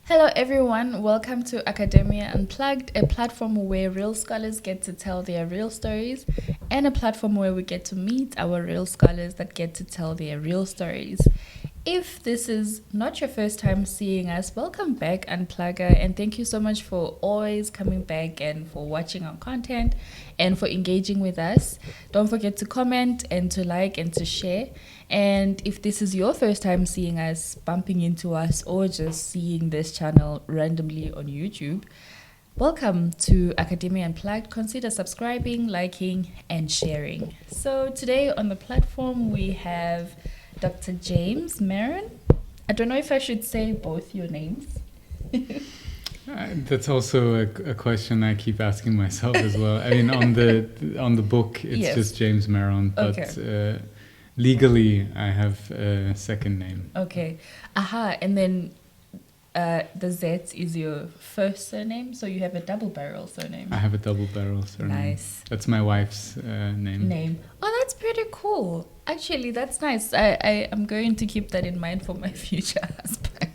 Hello, everyone. Welcome to Academia Unplugged, a platform where real scholars get to tell their real stories, and a platform where we get to meet our real scholars that get to tell their real stories. If this is not your first time seeing us, welcome back, Unplugger, and thank you so much for always coming back and for watching our content and for engaging with us. Don't forget to comment and to like and to share. And if this is your first time seeing us, bumping into us, or just seeing this channel randomly on YouTube, welcome to Academia Unplugged. Consider subscribing, liking, and sharing. So today on the platform we have Dr. James Merron. I don't know if I should say both your names. That's also a question I keep asking myself as well. I mean, on the book, it's Yes. just James Merron, but Okay. Legally, I have a second name. Okay. Aha. And then the Z is your first surname, so you have a double barrel surname. I have a double barrel surname. Nice. That's my wife's name. Oh, that's pretty cool. Actually, that's nice. I am going to keep that in mind for my future husband.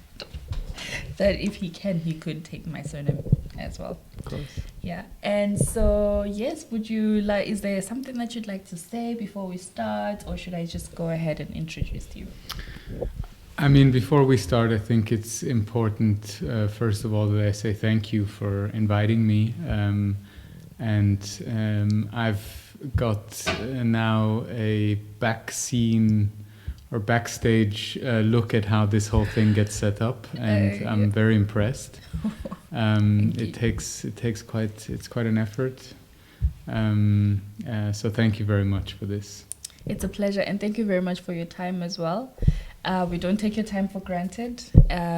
That if he can, he could take my surname as well. Of course. Yeah. And so, yes, is there something that you'd like to say before we start, or should I just go ahead and introduce you? I mean, before we start, I think it's important, first of all, that I say thank you for inviting me. I've got now a backstage look at how this whole thing gets set up, and I'm very impressed. It's quite an effort. So thank you very much for this. It's a pleasure, and thank you very much for your time as well. We don't take your time for granted.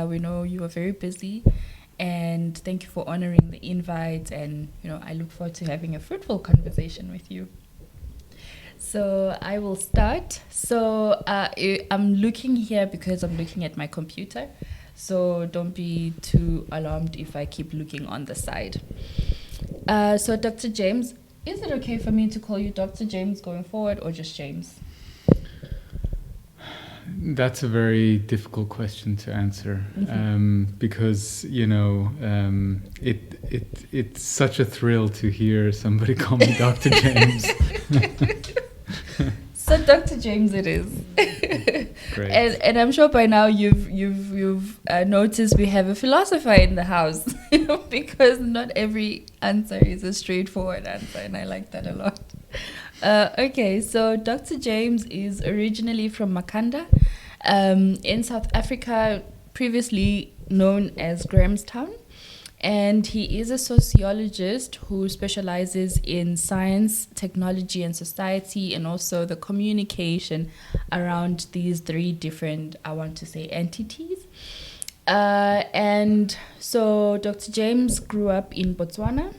We know you are very busy, and thank you for honoring the invite. And I look forward to having a fruitful conversation with you. So I will start. So I'm looking here because I'm looking at my computer. So don't be too alarmed if I keep looking on the side. So Dr. James, is it okay for me to call you Dr. James going forward, or just James? That's a very difficult question to answer, because it's such a thrill to hear somebody call me Dr. James. So Dr. James it is. Great. And I'm sure by now you've noticed we have a philosopher in the house, because not every answer is a straightforward answer, and I like that a lot. Okay, so Dr. James is originally from MAKHANDA, in South Africa, previously known as Grahamstown. And he is a sociologist who specializes in science, technology, and society, and also the communication around these three different, entities. And so Dr. James grew up in Botswana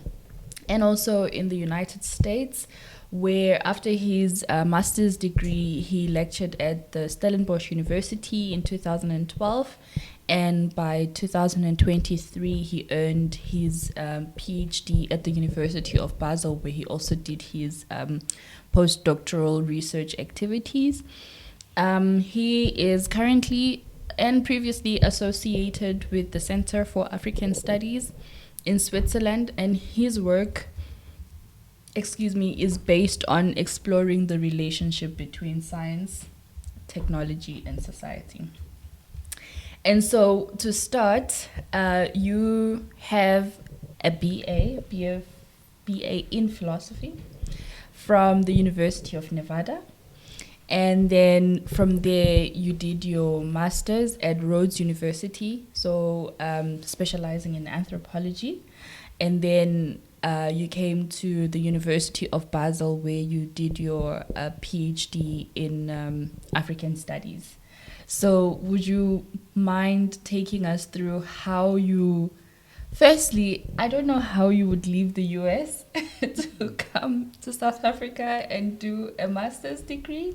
and also in the United States, where after his master's degree, he lectured at the Stellenbosch University in 2012. And by 2023, he earned his PhD at the University of Basel, where he also did his postdoctoral research activities. He is currently and previously associated with the Center for African Studies in Switzerland, and his work is based on exploring the relationship between science, technology, and society. And so to start, you have a BA in philosophy from the University of Nevada. And then from there, you did your master's at Rhodes University, so specializing in anthropology. And then you came to the University of Basel, where you did your PhD in African studies. So would you mind taking us through how you, firstly, I don't know how you would leave the US to come to South Africa and do a master's degree.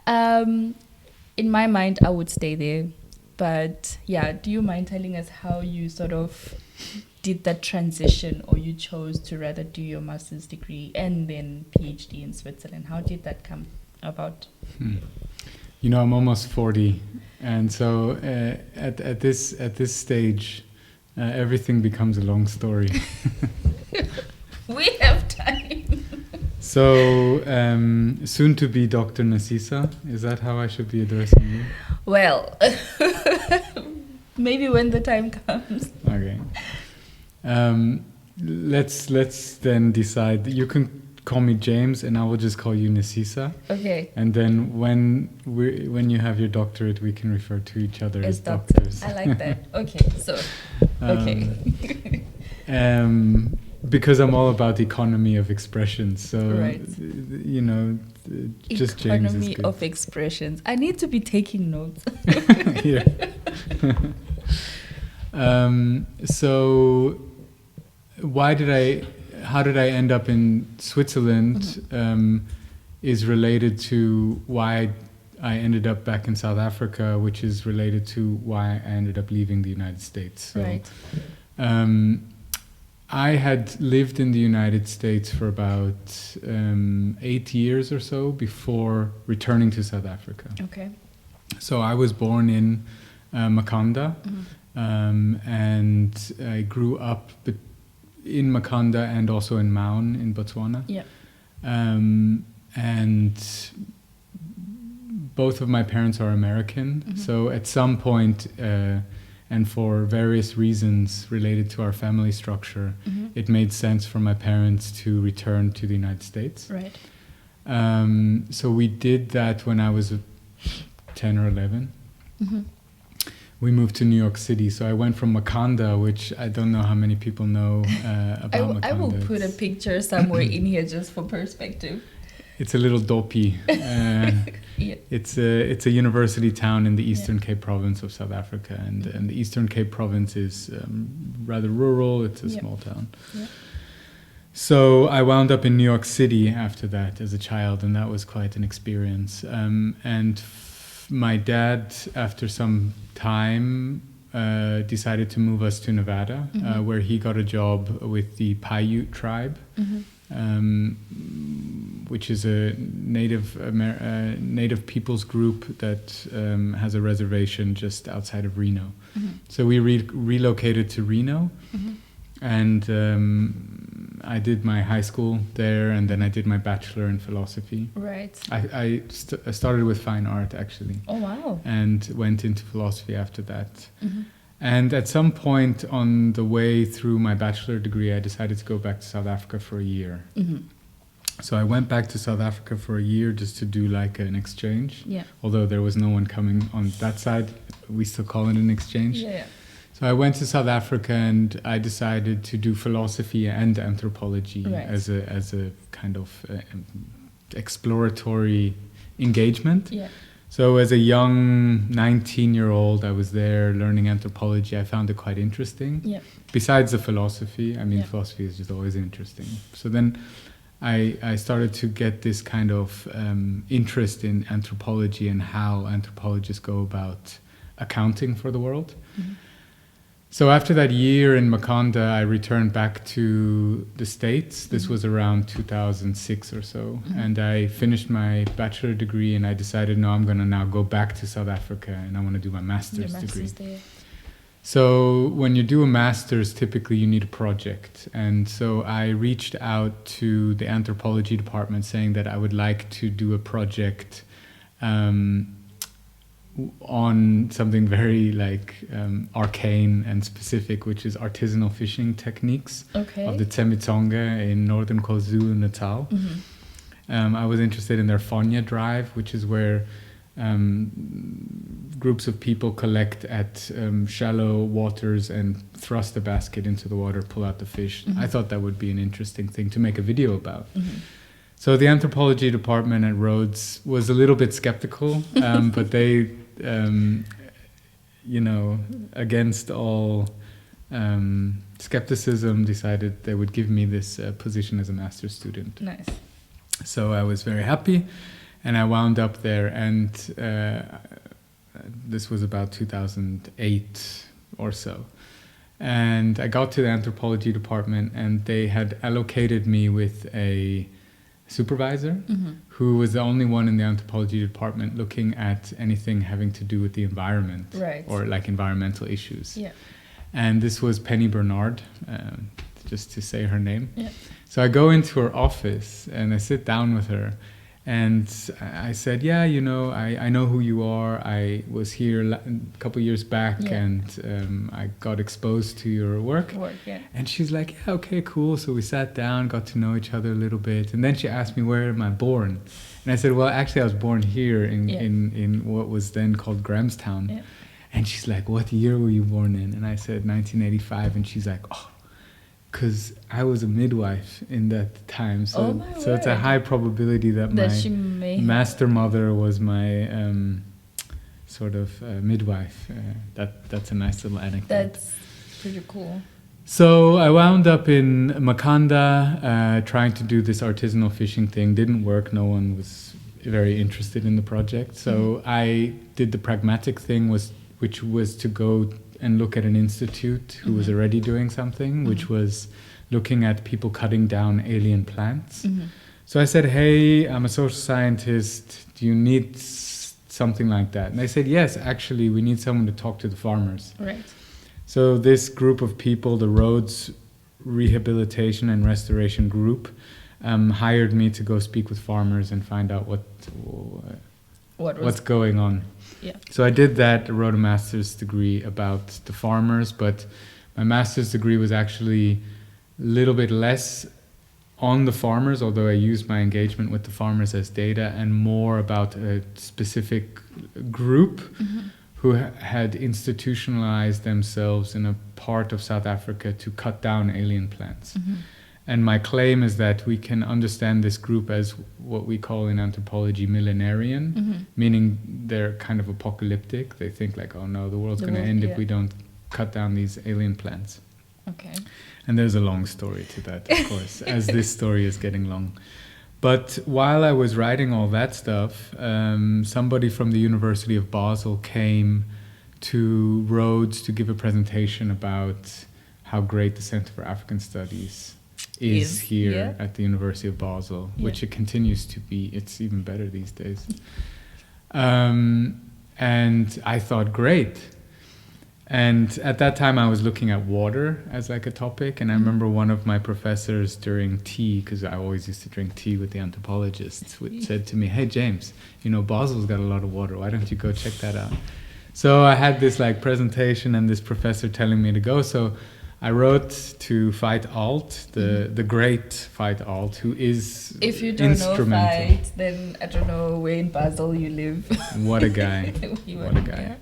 In my mind, I would stay there. But yeah, do you mind telling us how you sort of did that transition, or you chose to rather do your master's degree and then PhD in Switzerland? How did that come about? I'm almost 40, and so at this stage, Everything becomes a long story. We have time. So, soon to be Dr. Nasisa, is that how I should be addressing you? Well, maybe when the time comes. Okay. Let's then decide. You can call me James, and I will just call you Nasisa. Okay. And then when you have your doctorate, we can refer to each other as doctors. doctors. I like that. Okay. So, okay. Because I'm all about economy of expression, so Right. you know, just James is Economy good. of expressions. I need to be taking notes. Yeah. So, how did I end up in Switzerland? Is related to why I ended up back in South Africa, which is related to why I ended up leaving the United States. So, Right. I had lived in the United States for about 8 years or so before returning to South Africa. Okay. So I was born in MAKHANDA, and I grew up in MAKHANDA and also in Maun in Botswana. Yeah. And both of my parents are American, so at some point, and for various reasons related to our family structure, it made sense for my parents to return to the United States. Right. So we did that when I was 10 or 11. We moved to New York City. So I went from Makhanda, which I don't know how many people know about Makhanda. I will put a picture somewhere in here just for perspective. It's a little dopey. Yeah. It's a university town in the Eastern Cape province of South Africa, and the Eastern Cape province is rather rural. It's a small town. Yeah. So I wound up in New York City after that as a child, and that was quite an experience. And my dad, after some time, decided to move us to Nevada, where he got a job with the Paiute tribe. Which is a native peoples group that has a reservation just outside of Reno. So we relocated to Reno, and I did my high school there, and then I did my bachelor in philosophy. Right. I started with fine art, actually. Oh, wow. And went into philosophy after that. And at some point on the way through my bachelor degree, I decided to go back to South Africa for a year. So I went back to South Africa for a year just to do like an exchange. Yeah. Although there was no one coming on that side, we still call it an exchange. Yeah. So I went to South Africa, and I decided to do philosophy and anthropology as a kind of exploratory engagement. Yeah. So as a young 19-year-old, I was there learning anthropology. I found it quite interesting. Yeah. Besides the philosophy, I mean, philosophy is just always interesting. So then I started to get this kind of interest in anthropology and how anthropologists go about accounting for the world. So after that year in Makhanda, I returned back to the States. This was around 2006 or so. And I finished my bachelor degree, and I decided, no, I'm going to now go back to South Africa, and I want to do my master's degree. There. So when you do a master's, typically you need a project. And so I reached out to the anthropology department saying that I would like to do a project on something very arcane and specific, which is artisanal fishing techniques of the Tsemitonga in northern KwaZulu-Natal. I was interested in their Fonya Drive, which is where groups of people collect at shallow waters and thrust a basket into the water, pull out the fish. I thought that would be an interesting thing to make a video about. So the anthropology department at Rhodes was a little bit skeptical, but they, against all skepticism, decided they would give me this position as a master's student. Nice. So I was very happy, and I wound up there, and this was about 2008 or so. And I got to the anthropology department, and they had allocated me with a supervisor who was the only one in the anthropology department looking at anything having to do with the environment or like environmental issues. Yeah. And this was Penny Bernard, just to say her name. Yeah. So I go into her office and I sit down with her. And I said, yeah, you know, I know who you are. I was here a couple years back, and I got exposed to your work. And she's like, yeah, okay, cool. So we sat down, got to know each other a little bit. And then she asked me, where am I born? And I said, well, actually, I was born here in what was then called Grahamstown. Yeah. And she's like, what year were you born in? And I said, 1985. And she's like, oh, because I was a midwife in that time. So, it's a high probability that my master mother was my sort of midwife. That's a nice little anecdote. That's pretty cool. So I wound up in MAKHANDA trying to do this artisanal fishing thing. Didn't work. No one was very interested in the project. So I did the pragmatic thing, which was to go and look at an institute who was already doing something, which was looking at people cutting down alien plants. So I said, hey, I'm a social scientist. Do you need something like that? And they said, yes, actually, we need someone to talk to the farmers. Right. So this group of people, the Rhodes Rehabilitation and Restoration Group, hired me to go speak with farmers and find out what's going on. Yeah. So I did that, wrote a master's degree about the farmers, but my master's degree was actually a little bit less on the farmers, although I used my engagement with the farmers as data, and more about a specific group who had institutionalized themselves in a part of South Africa to cut down alien plants. And my claim is that we can understand this group as what we call in anthropology millenarian, meaning they're kind of apocalyptic. They think like, oh no, the world's going to end if we don't cut down these alien plants. Okay. And there's a long story to that, of course, as this story is getting long. But while I was writing all that stuff, somebody from the University of Basel came to Rhodes to give a presentation about how great the Center for African Studies is here at the University of Basel, which it continues to be. It's even better these days. And I thought, great. And at that time, I was looking at water as like a topic. And I remember one of my professors during tea, because I always used to drink tea with the anthropologists, which said to me, hey, James, you know, Basel's got a lot of water. Why don't you go check that out? So I had this like presentation and this professor telling me to go. So I wrote to Veit Alt, the great Veit Alt, who is instrumental. If you don't know Veit, then I don't know where in Basel you live. What a guy. What a guy. Yeah.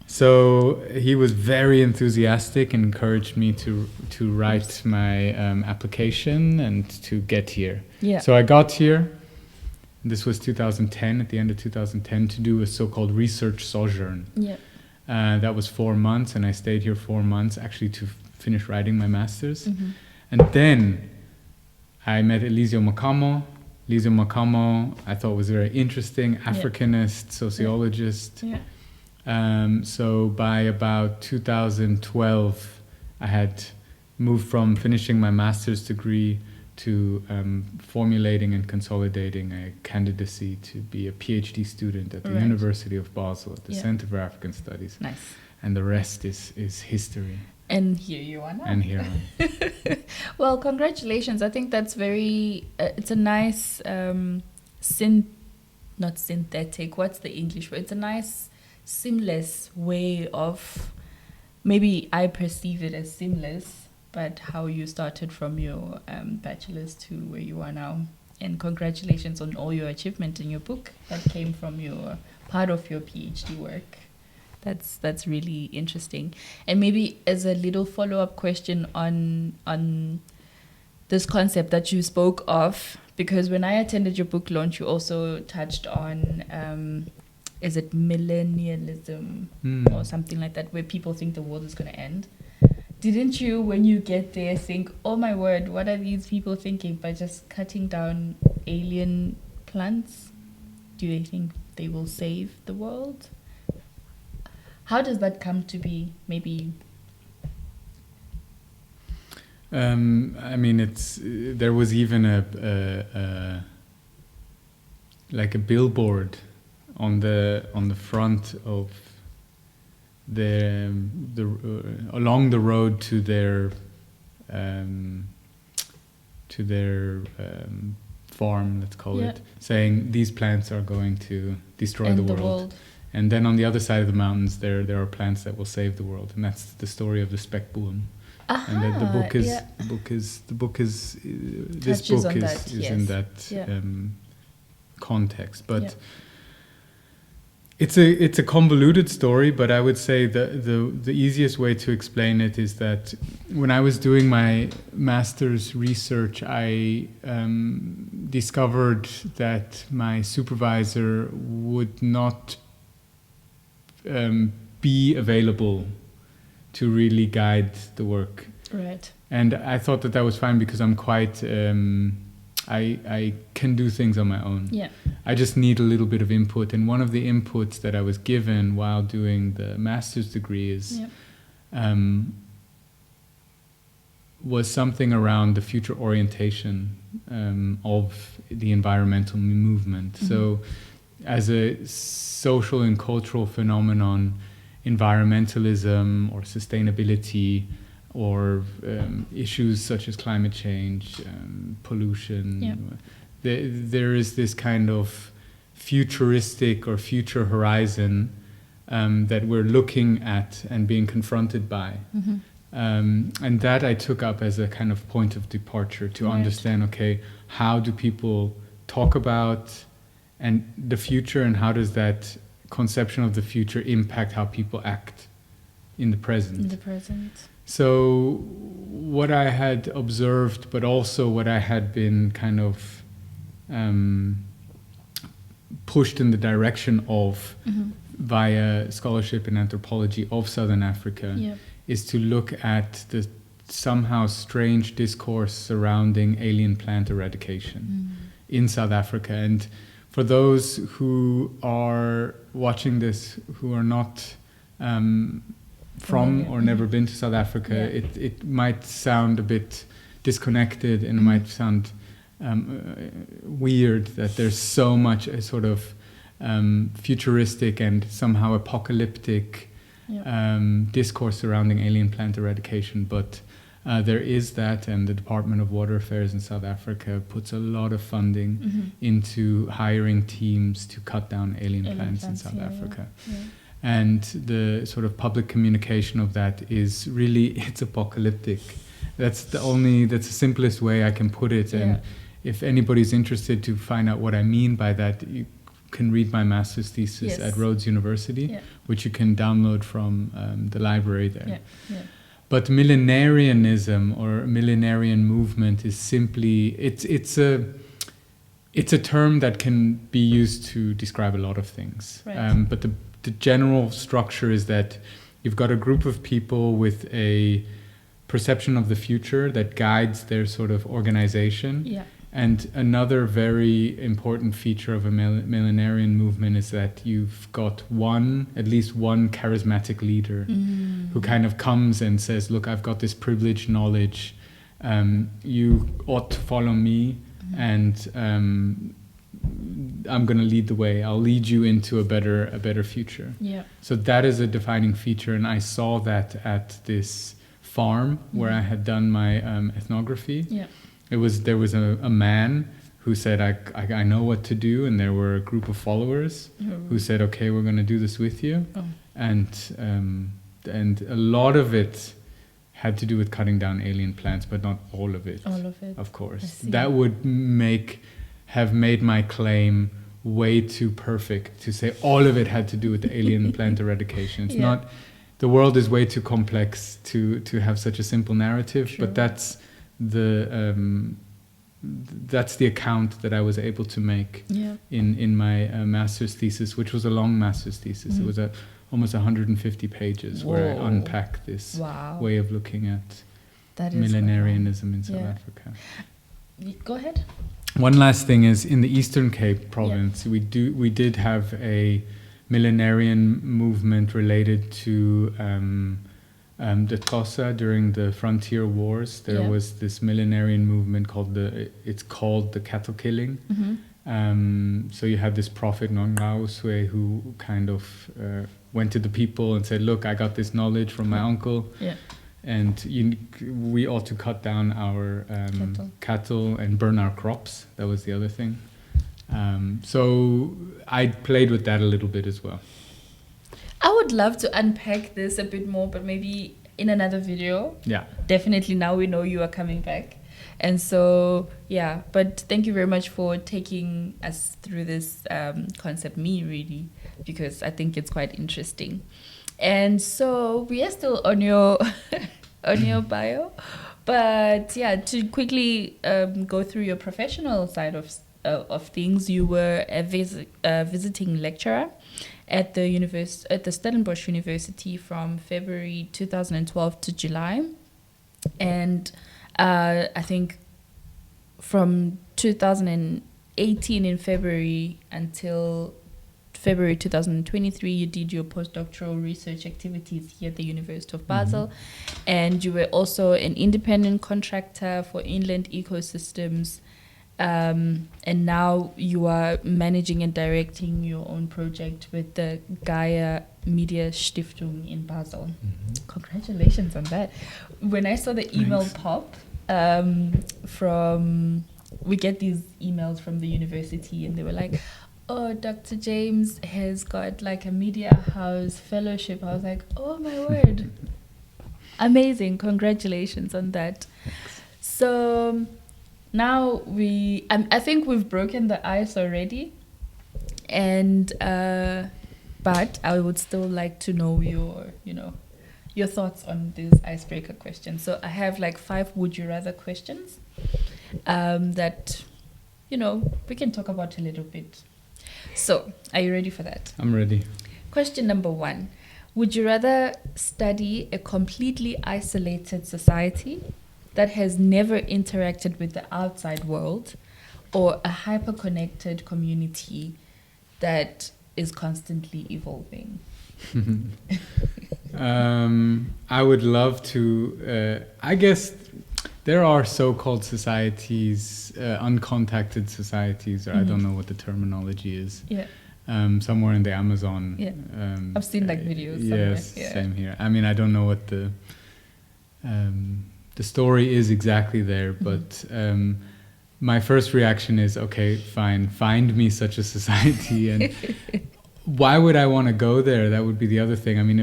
So he was very enthusiastic and encouraged me to write my application and to get here. Yeah. So I got here. This was 2010, at the end of 2010, to do a so-called research sojourn. Yeah. That was 4 months, and I stayed here 4 months, actually to finish writing my master's. And then I met Eliseo Makamo. Eliseo Makamo, I thought was very interesting, Africanist, sociologist. Yeah. So by about 2012, I had moved from finishing my master's degree to formulating and consolidating a candidacy to be a PhD student at the University of Basel at the Center for African Studies. Nice. And the rest is history. And here you are now. And here I am. Well, congratulations. I think that's very, it's a nice, not synthetic, what's the English word? It's a nice, seamless way of, maybe I perceive it as seamless, but how you started from your bachelor's to where you are now. And congratulations on all your achievement in your book that came from your part of your PhD work. That's really interesting. And maybe as a little follow-up question on this concept that you spoke of, because when I attended your book launch, you also touched on, is it millennialism or something like that, where people think the world is going to end? Didn't you, when you get there, think, oh my word, what are these people thinking by just cutting down alien plants? Do they think they will save the world? How does that come to be? Maybe. I mean, there was even a like a billboard on the front of along the road to their farm, let's call it, saying these plants are going to destroy the world. And then on the other side of the mountains, there are plants that will save the world, and that's the story of the speckboom. And that the book is in that context, but it's a convoluted story. But I would say the easiest way to explain it is that when I was doing my master's research, I discovered that my supervisor would not be available to really guide the work. Right. And I thought that was fine because I'm quite I can do things on my own. Yeah. I just need a little bit of input. And one of the inputs that I was given while doing the master's degree is was something around the future orientation of the environmental movement. Mm-hmm. So as a social and cultural phenomenon, environmentalism or sustainability or issues such as climate change, pollution, there is this kind of futuristic or future horizon that we're looking at and being confronted by. Mm-hmm. And that I took up as a kind of point of departure to understand, okay, how do people talk about and the future, and how does that conception of the future impact how people act in the present? So what I had observed, but also what I had been kind of pushed in the direction of via scholarship in anthropology of Southern Africa, is to look at the somehow strange discourse surrounding alien plant eradication in South Africa. And for those who are watching this, who are not from or never been to South Africa, it might sound a bit disconnected, and it might sound weird that there's so much a sort of futuristic and somehow apocalyptic discourse surrounding alien plant eradication. But there is that, and the Department of Water Affairs in South Africa puts a lot of funding into hiring teams to cut down alien plants in South Africa. And the sort of public communication of that is really, it's apocalyptic. That's the simplest way I can put it. And if anybody's interested to find out what I mean by that, you can read my master's thesis at Rhodes University, which you can download from the library there. But millenarianism or millenarian movement is simply, it's a term that can be used to describe a lot of things. But the general structure is that you've got a group of people with a perception of the future that guides their sort of organization. And another very important feature of a millenarian movement is that you've got at least one charismatic leader who kind of comes and says, look, I've got this privileged knowledge, you ought to follow me, and I'm going to lead the way. I'll lead you into a better future. So that is a defining feature, and I saw that at this farm where I had done my ethnography. There was a man who said, I know what to do, and there were a group of followers who said, okay, we're going to do this with you. And a lot of it had to do with cutting down alien plants, but not all of it. Of course. That would have made my claim way too perfect to say all of it had to do with the alien plant eradication. It's not. The world is way too complex to have such a simple narrative, but that's the account that I was able to make in my master's thesis, which was a long master's thesis. It was almost 150 pages where I unpacked this way of looking at millenarianism in South Africa. Go ahead. One last thing is, in the Eastern Cape province, we did have a millenarian movement related to the Xhosa during the frontier wars. There was this millenarian movement called the cattle killing, So you have this prophet Nongauswe who kind of went to the people and said, look, I got this knowledge from my uncle, and we ought to cut down our cattle and burn our crops. That was the other thing. So I played with that a little bit as well. I would love to unpack this a bit more, but maybe in another video. Yeah. Definitely now we know you are coming back. And so, yeah, but thank you very much for taking us through this concept, really, because I think it's quite interesting. And so we are still on your on your bio, but yeah, to quickly go through your professional side of things, you were a visiting lecturer at the Stellenbosch University from February 2012 to July, and I think from 2018 in February until February 2023, you did your postdoctoral research activities here at the University of Basel. And you were also an independent contractor for inland ecosystems. And now you are managing and directing your own project with the Gaia Media Stiftung in Basel. Congratulations on that. When I saw the email pop, we get these emails from the university, and they were like, oh, Dr. James has got like a media house fellowship. I was like, oh my word. Amazing. Congratulations on that. So now I think we've broken the ice already, and but I would still like to know your thoughts on these icebreaker questions. So I have like 5 would you rather questions that we can talk about a little bit. So are you ready for that? I'm ready. Question number 1. Would you rather study a completely isolated society that has never interacted with the outside world, or a hyper-connected community that is constantly evolving? I would love to, I guess there are so-called societies, uncontacted societies, or I don't know what the terminology is. Yeah. Somewhere in the Amazon. Yeah. I've seen like videos somewhere. Yes, same here. I mean, I don't know what the story is exactly there, but my first reaction is, okay, fine, find me such a society. And why would I want to go there? That would be the other thing. I mean,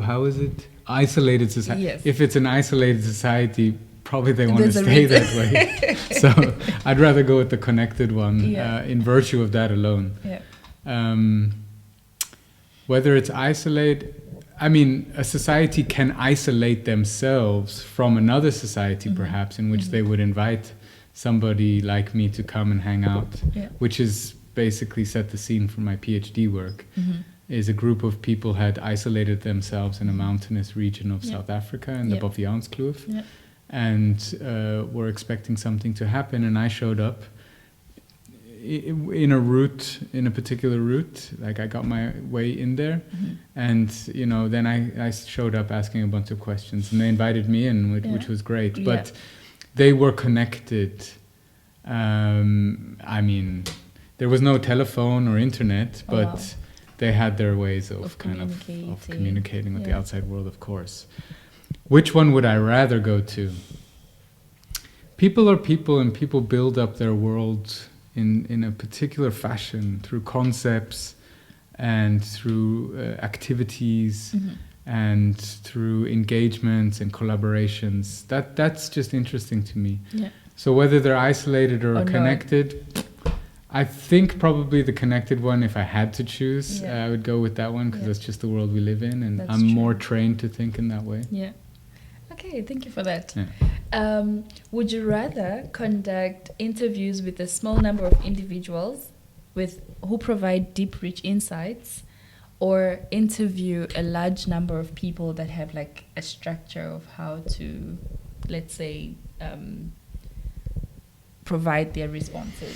how is it? Isolated society. Yes. If it's an isolated society, probably they want to stay that way. So I'd rather go with the connected one, in virtue of that alone. Yeah. Whether it's isolated, I mean, a society can isolate themselves from another society, perhaps, in which they would invite somebody like me to come and hang out, which is basically set the scene for my PhD work. Is a group of people had isolated themselves in a mountainous region of South Africa, in the Boviaanskloof, and were expecting something to happen, and I showed up in a particular route, like I got my way in there, and then I showed up asking a bunch of questions, and they invited me in, which was great. But they were connected. I mean, there was no telephone or internet, but they had their ways of communicating with the outside world, of course. Which one would I rather go to? People are people, and people build up their world in a particular fashion through concepts and through activities and through engagements and collaborations. That's just interesting to me. Yeah. So whether they're isolated or connected, I think probably the connected one, if I had to choose, I would go with that one, because that's just the world we live in, and that's I'm more trained to think in that way. Yeah. Okay, thank you for that. Yeah. Would you rather conduct interviews with a small number of individuals who provide deep, rich insights, or interview a large number of people that have like a structure of how to, let's say, provide their responses?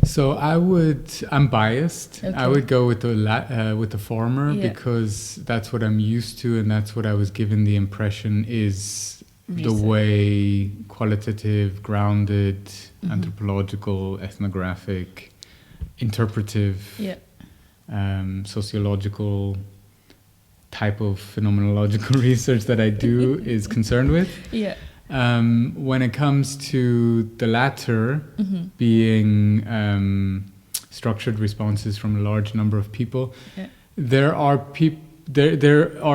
So I'm biased. Okay. I would go with the former, because that's what I'm used to, and that's what I was given the impression is the way qualitative, grounded, anthropological, ethnographic, interpretive, sociological type of phenomenological research that I do is concerned with. Yeah. When it comes to the latter, being structured responses from a large number of people, there are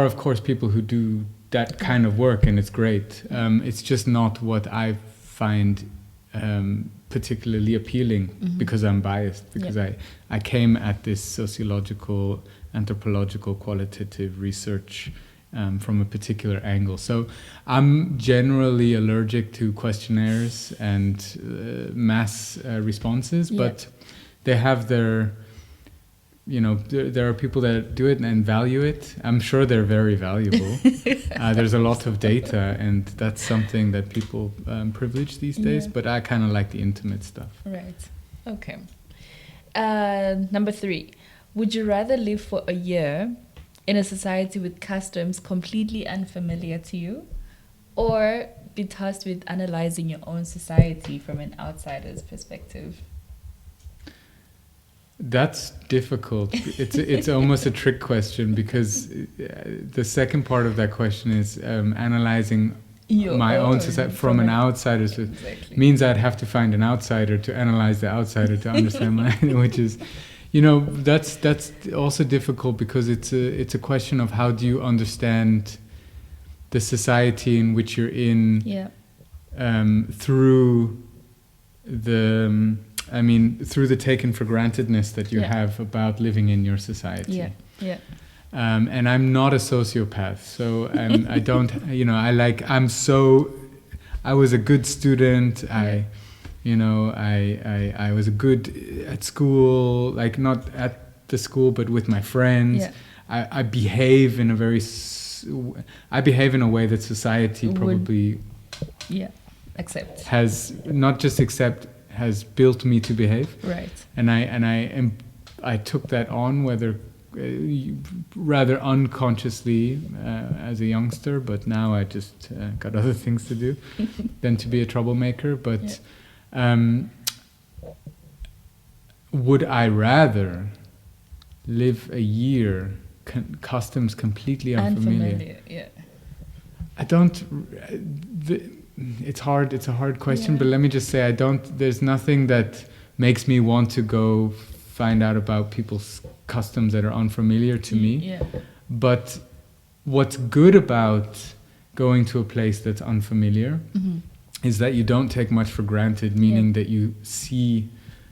of course people who do that kind of work, and it's great. It's just not what I find particularly appealing, because I'm biased, because I came at this sociological, anthropological, qualitative research from a particular angle. So I'm generally allergic to questionnaires and mass responses, but they have their, there are people that do it and value it. I'm sure they're very valuable. There's a lot of data, and that's something that people privilege these days, but I kind of like the intimate stuff. Right. Okay. Number 3. Would you rather live for a year in a society with customs completely unfamiliar to you, or be tasked with analyzing your own society from an outsider's perspective? That's difficult. It's almost a trick question, because the second part of that question is analyzing my own society from an outsider's. Exactly. Means I'd have to find an outsider to analyze the outsider to understand mine, which is, that's also difficult, because it's a question of how do you understand the society in which you're in through the taken for grantedness that you have about living in your society. And I'm not a sociopath, so I don't, I was a good student. I was a good at school, like not at the school, but with my friends. I behave in a way that society probably accept. Has built me to behave, right? And I took that on, whether rather unconsciously as a youngster, but now I just got other things to do than to be a troublemaker. But would I rather live a year customs completely unfamiliar? I don't. It's hard. It's a hard question, but let me just say, there's nothing that makes me want to go find out about people's customs that are unfamiliar to me. But what's good about going to a place that's unfamiliar is that you don't take much for granted, meaning that you see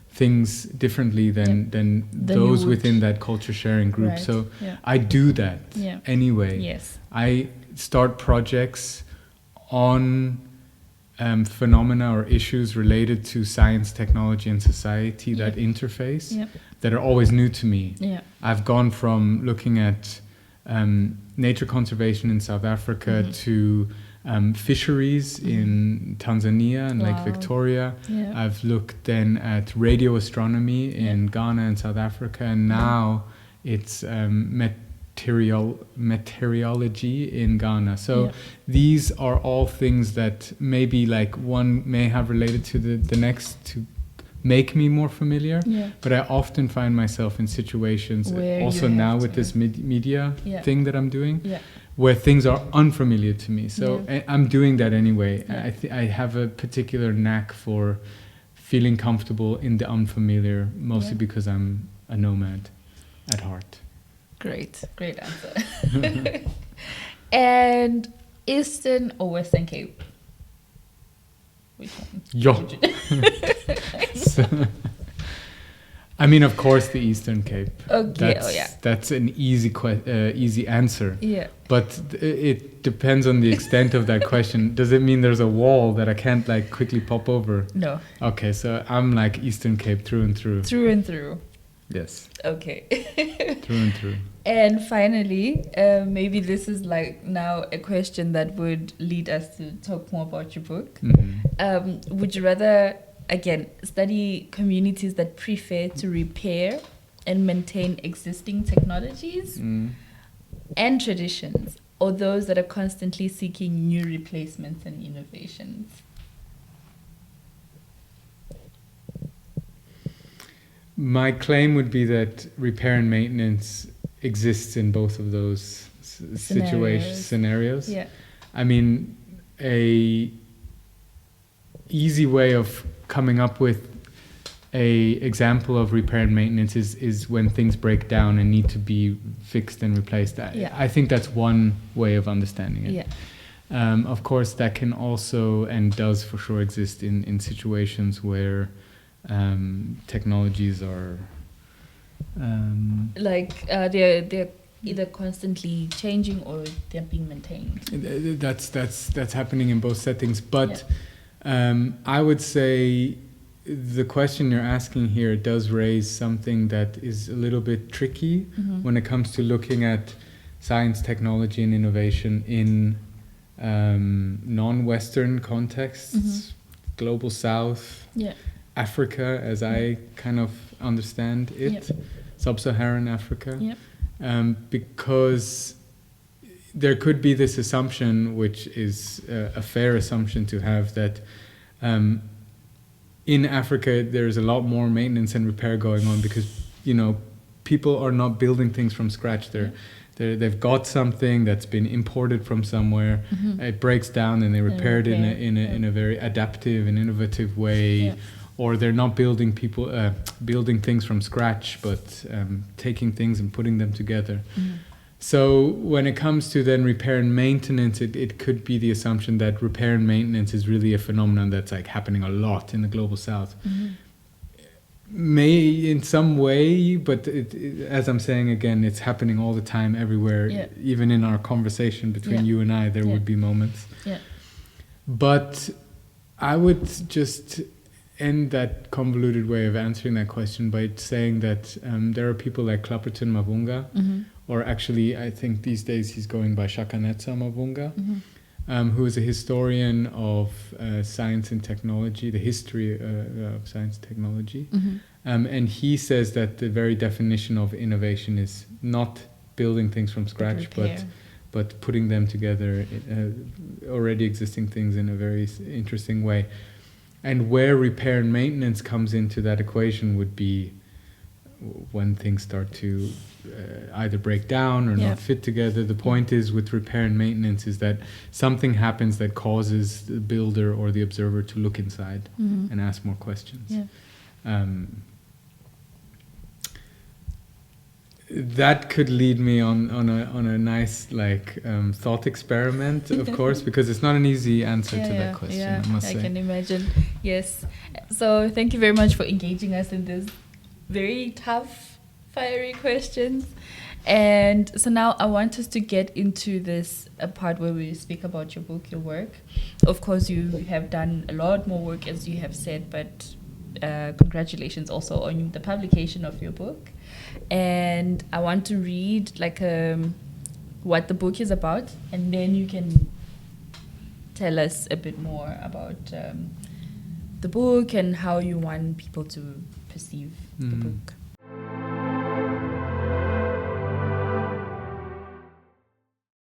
things differently than those within that culture sharing group. Right. So I do that anyway. Yes. I start projects on phenomena or issues related to science, technology, and society, that interface, that are always new to me. I've gone from looking at nature conservation in South Africa to fisheries in Tanzania and Lake Victoria. I've looked then at radio astronomy in Ghana and South Africa, and now it's meteorology in Ghana. So these are all things that maybe like one may have related to the next to make me more familiar. But I often find myself in situations, also now with this media thing that I'm doing, where things are unfamiliar to me. So I'm doing that anyway. I have a particular knack for feeling comfortable in the unfamiliar, mostly because I'm a nomad at heart. Great answer. And Eastern or Western Cape? Which one? I mean, of course, the Eastern Cape. Okay. That's an easy answer. But it depends on the extent of that question. Does it mean there's a wall that I can't like quickly pop over? No. Okay, so I'm like Eastern Cape through and through. Through and through. Yes. Okay. Through and through. And finally, maybe this is like now a question that would lead us to talk more about your book. Would you rather, again, study communities that prefer to repair and maintain existing technologies and traditions, or those that are constantly seeking new replacements and innovations? My claim would be that repair and maintenance exists in both of those scenarios. Yeah. I mean, a easy way of coming up with a example of repair and maintenance is when things break down and need to be fixed and replaced. I think that's one way of understanding it. Yeah. Of course, that can also and does for sure exist in situations where technologies are they're either constantly changing or they're being maintained. That's happening in both settings, but I would say the question you're asking here does raise something that is a little bit tricky when it comes to looking at science, technology, and innovation in non-Western contexts, Global South, Africa, as I kind of understand it, Sub-Saharan Africa, because there could be this assumption, which is a fair assumption to have, that in Africa there's a lot more maintenance and repair going on because, you know, people are not building things from scratch. They've got something that's been imported from somewhere. It breaks down and they repair it in a very adaptive and innovative way. Or they're not building things from scratch, but taking things and putting them together. So when it comes to then repair and maintenance, it could be the assumption that repair and maintenance is really a phenomenon that's like happening a lot in the Global South. May in some way, but as I'm saying again, it's happening all the time, everywhere. Even in our conversation between you and I, there would be moments. But I would just end that convoluted way of answering that question by saying that there are people like Clapperton Mavunga, or actually I think these days he's going by Shakanetsa Mavunga, who is a historian of science and technology, the history of science and technology. And he says that the very definition of innovation is not building things from scratch, but putting them together, already existing things in a very interesting way. And where repair and maintenance comes into that equation would be when things start to either break down or not fit together. The point is with repair and maintenance is that something happens that causes the builder or the observer to look inside and ask more questions. That could lead me on a nice thought experiment, of course, because it's not an easy answer to that question, I must say. I can imagine. Yes. So thank you very much for engaging us in this very tough, fiery questions. And so now I want us to get into this part where we speak about your book, your work. Of course, you have done a lot more work, as you have said, but congratulations also on the publication of your book. And I want to read what the book is about, and then you can tell us a bit more about the book and how you want people to perceive the book.